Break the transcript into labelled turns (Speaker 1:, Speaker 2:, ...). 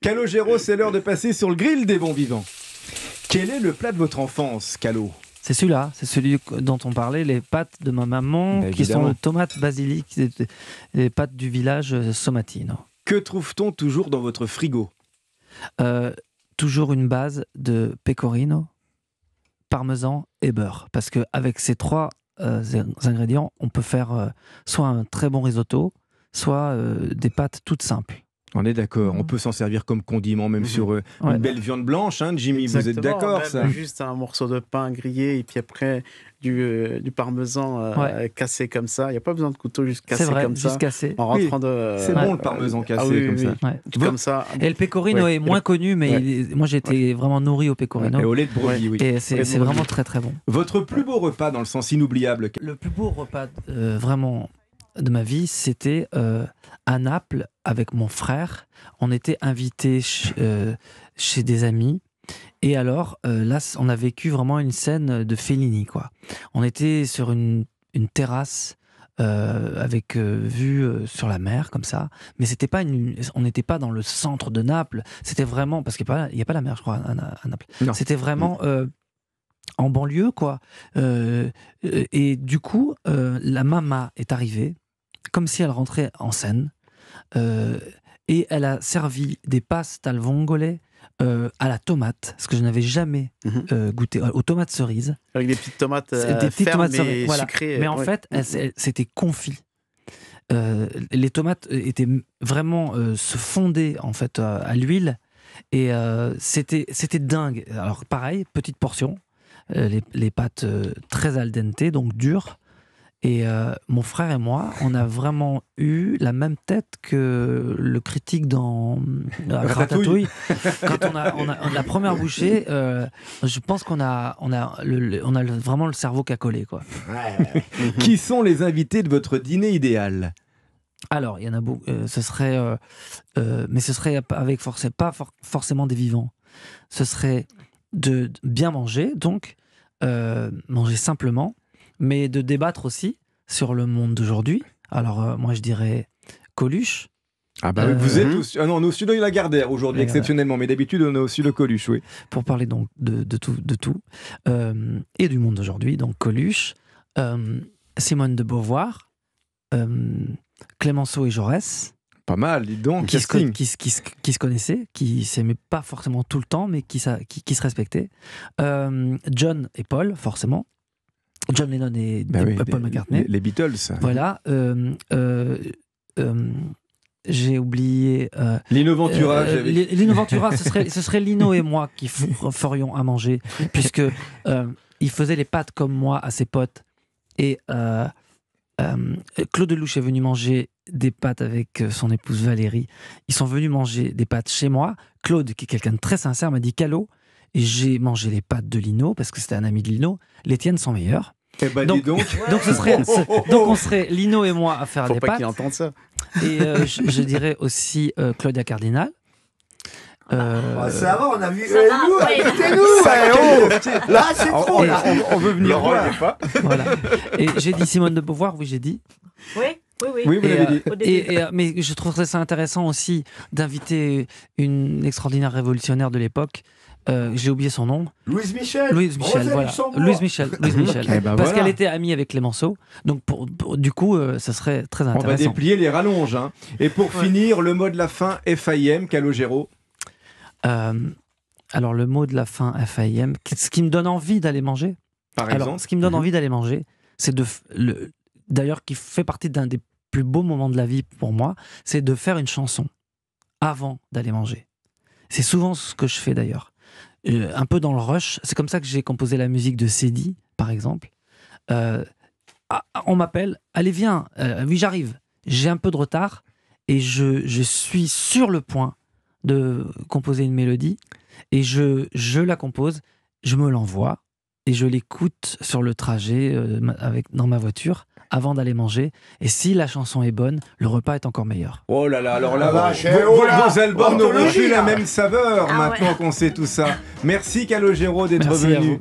Speaker 1: Calogero, c'est l'heure de passer sur le grill des bons vivants. Quel est le plat de votre enfance, Calo?
Speaker 2: C'est celui-là, c'est celui dont on parlait, les pâtes de ma maman, qui sont le tomate basilic, les pâtes du village Somatino.
Speaker 1: Que trouve-t-on toujours dans votre frigo?
Speaker 2: Toujours une base de pecorino, parmesan et beurre. Parce qu'avec ces trois ingrédients, on peut faire soit un très bon risotto, soit des pâtes toutes simples.
Speaker 1: On est d'accord, on peut s'en servir comme condiment même sur une belle viande blanche, hein, Jimmy,
Speaker 3: Exactement,
Speaker 1: vous êtes d'accord ça?
Speaker 3: Juste un morceau de pain grillé et puis après du parmesan cassé comme ça. Il n'y a pas besoin de couteau, juste cassé comme ça.
Speaker 2: Juste cassé.
Speaker 3: En rentrant de...
Speaker 1: C'est bon le parmesan cassé comme ça.
Speaker 2: Ouais.
Speaker 3: Comme ça.
Speaker 2: Et le pecorino est moins connu, mais moi j'ai été vraiment nourri au pecorino.
Speaker 1: Et au lait de brebis, oui.
Speaker 2: Et c'est vraiment très très bon.
Speaker 1: Votre plus beau repas dans le sens inoubliable?
Speaker 2: Le plus beau repas vraiment de ma vie, c'était à Naples avec mon frère. On était invités chez des amis. Et alors, là, on a vécu vraiment une scène de Fellini, quoi. On était sur une terrasse avec vue sur la mer, comme ça. Mais c'était pas on n'était pas dans le centre de Naples. C'était vraiment... Parce qu'il n'y a pas la mer, je crois, à Naples. Non. C'était vraiment... en banlieue, quoi. Et du coup, la mama est arrivée, comme si elle rentrait en scène, et elle a servi des pastes al vongole à la tomate, ce que je n'avais jamais goûté, aux tomates cerises.
Speaker 3: Avec des petites tomates sucrées.
Speaker 2: Mais en fait, c'était confit. Les tomates étaient vraiment se fondaient en fait à l'huile, et c'était dingue. Alors pareil, petite portion. Les pâtes très al dente, donc dures. Et mon frère et moi, on a vraiment eu la même tête que le critique dans Ratatouille. Quand on a la première bouchée, je pense qu'on a vraiment le cerveau qui a collé, quoi.
Speaker 1: Qui sont les invités de votre dîner idéal?
Speaker 2: Alors, il y en a beaucoup. Ce serait avec pas forcément des vivants. Ce serait de bien manger, donc manger simplement, mais de débattre aussi sur le monde d'aujourd'hui. Alors, moi, je dirais Coluche.
Speaker 1: Ah bah oui, vous êtes aussi... Ah non, on est au sud de la Gardère aujourd'hui, exceptionnellement, mais d'habitude, on est au sud de Coluche, oui.
Speaker 2: Pour parler donc de tout, et du monde d'aujourd'hui, donc Coluche, Simone de Beauvoir, Clémenceau et Jaurès.
Speaker 1: Pas mal, dis donc.
Speaker 2: Qui se connaissaient, qui s'aimaient pas forcément tout le temps, mais qui se respectaient. John et Paul, forcément. John Lennon et Paul McCartney.
Speaker 1: Les Beatles.
Speaker 2: Voilà. J'ai oublié...
Speaker 1: Lino Ventura.
Speaker 2: Lino Ventura, ce serait Lino et moi qui ferions à manger, puisque il faisait les pâtes comme moi à ses potes. Et Claude Lelouch est venu manger des pâtes avec son épouse Valérie. Ils sont venus manger des pâtes chez moi. Claude, qui est quelqu'un de très sincère, m'a dit: Calo, et j'ai mangé les pâtes de Lino, parce que c'était un ami de Lino, les tiennes sont meilleures.
Speaker 1: Eh ben, dis donc.
Speaker 2: Donc on serait Lino et moi à faire des pâtes.
Speaker 3: Faut pas qu'il entende ça.
Speaker 2: Et je dirais aussi Claudia Cardinal.
Speaker 4: Ça va, on a vu. Écoutez-nous. Là, c'est trop.
Speaker 1: On veut venir voir.
Speaker 2: Voilà. Et j'ai dit Simone de Beauvoir, oui, j'ai dit.
Speaker 1: Oui, vous l'avez dit.
Speaker 2: Mais je trouverais ça intéressant aussi d'inviter une extraordinaire révolutionnaire de l'époque. J'ai oublié son nom.
Speaker 4: Louise Michel,
Speaker 2: voilà. Louise Michel. Parce qu'elle était amie avec Clémenceau. Donc, du coup, ça serait très intéressant.
Speaker 1: On va déplier les rallonges. Hein. Et pour finir, le mot de la fin, FAIM, Calogero.
Speaker 2: Alors, le mot de la fin, FAIM, ce qui me donne envie d'aller manger.
Speaker 1: Par exemple,
Speaker 2: ce qui me donne envie d'aller manger, c'est d'ailleurs, qui fait partie d'un des plus beaux moments de la vie pour moi, c'est de faire une chanson avant d'aller manger. C'est souvent ce que je fais d'ailleurs. Un peu dans le rush. C'est comme ça que j'ai composé la musique de Cédie, par exemple. On m'appelle, allez viens, oui j'arrive. J'ai un peu de retard et je suis sur le point de composer une mélodie et je la compose, je me l'envoie et je l'écoute sur le trajet dans ma voiture avant d'aller manger. Et si la chanson est bonne, le repas est encore meilleur.
Speaker 1: Oh là là, alors là, vos albums n'auront plus la même saveur maintenant qu'on sait tout ça. Merci Calogero d'être venu.